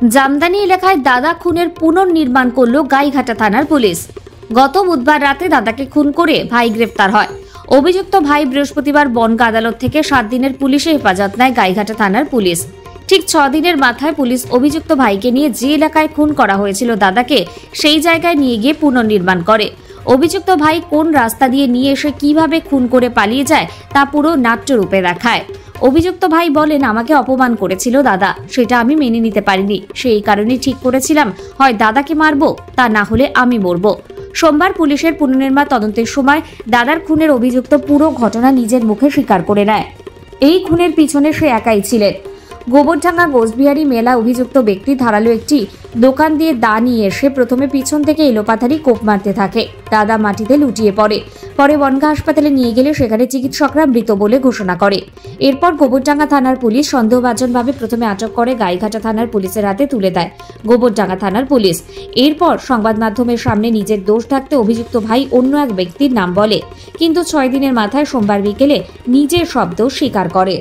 জামদানি এলাকায় দাদা খুনের পুনর্নির্মাণ করল গাইঘাটা থানার পুলিশ। গত বুধবার রাতে দাদাকে খুন করে ভাই গ্রেফতার হয়। অভিযুক্ত ভাই বৃহস্পতিবার বনগাঁ আদালত থেকে 7 দিনের পুলিশে হেফাজত নেয় গাইঘাটা থানার পুলিশ। ঠিক 6 দিনের মাথায় পুলিশ অভিযুক্ত ভাইকে নিয়ে যে এলাকায় খুন করা হয়েছিল দাদাকে সেই জায়গায় নিয়ে গিয়ে পুনর্নির্মাণ করে। অভিযুক্ত ভাই কোন রাস্তা দিয়ে নিয়ে এসে কিভাবে খুন করে পালিয়ে যায় তা পুরো নাট্যরূপে দেখায়। অভিযুক্ত ভাই বলেন, আমাকে অপমান করেছিল দাদা, সেটা আমি মেনে নিতে পারিনি। সেই কারণে ঠিক করেছিলাম হয় দাদাকে মারবো, তা না হলে আমি মরবো। সোমবার পুলিশের পুনর্নির্মাণ তদন্তের সময় দাদার খুনের অভিযুক্ত পুরো ঘটনা নিজের মুখে স্বীকার করে নেয়। এই খুনের পিছনে সে একাই ছিলেন। গোবরডাঙ্গা গোসবিহারী মেলা অভিযুক্ত ব্যক্তি ধারালো একটি দোকান দিয়ে দা নিয়ে এসে প্রথমে পিছন থেকে এলোপাথারি কোপ মারতে থাকে। দাদা মাটিতে লুটিয়ে পড়ে। পরে বনগাঁ হাসপাতালে নিয়ে গেলে সেখানে চিকিৎসকরা মৃত বলে ঘোষণা করে। এরপর গোবরডাঙ্গা থানার পুলিশ সন্দেহভাজনভাবে প্রথমে আটক করে গাইঘাটা থানার পুলিশের হাতে তুলে দেয় গোবরডাঙ্গা থানার পুলিশ। এরপর সংবাদ মাধ্যমের সামনে নিজের দোষ থাকতে অভিযুক্ত ভাই অন্য এক ব্যক্তির নাম বলে, কিন্তু 6 দিনের মাথায় সোমবার বিকেলে নিজের সব দোষ স্বীকার করে।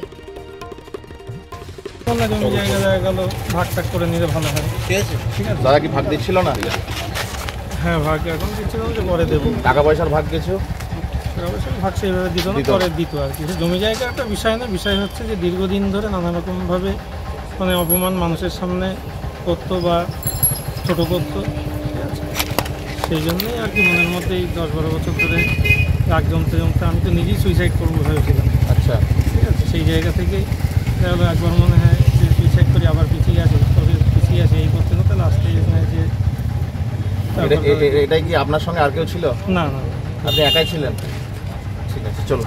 দাদা কি ভাগ দিচ্ছিল না? হ্যাঁ, ভাগ এখন দিচ্ছিল, পরে দেবো। টাকা পয়সার ভাগ কিছু? টাকা পয়সার ভাগ সেইভাবে দিত না, পরে দিত আর কি। জমি জায়গা একটা বিষয় না, বিষয় হচ্ছে যে দীর্ঘদিন ধরে নানা রকমভাবে মানে অপমান মানুষের সামনে করতো বা ছোটো করতো, ঠিক আছে? সেই জন্যই আর কি মনের মধ্যে এই 10-12 বছর ধরে রাগ জমতে জমতে আমি তো নিজেই সুইসাইড করবো ভেবেছিলাম। আচ্ছা, ঠিক আছে, সেই জায়গা থেকেই তাহলে একবার মনে হয় যে সুইসাইড করি, আবার পিছিয়ে আসে, তবে পিছিয়ে আসে, এই করতে করতে লাস্টে যে এটাই কি আপনার সঙ্গে আর কেউ ছিল? না না, আপনি একাই ছিলেন? ঠিক আছে, চলো।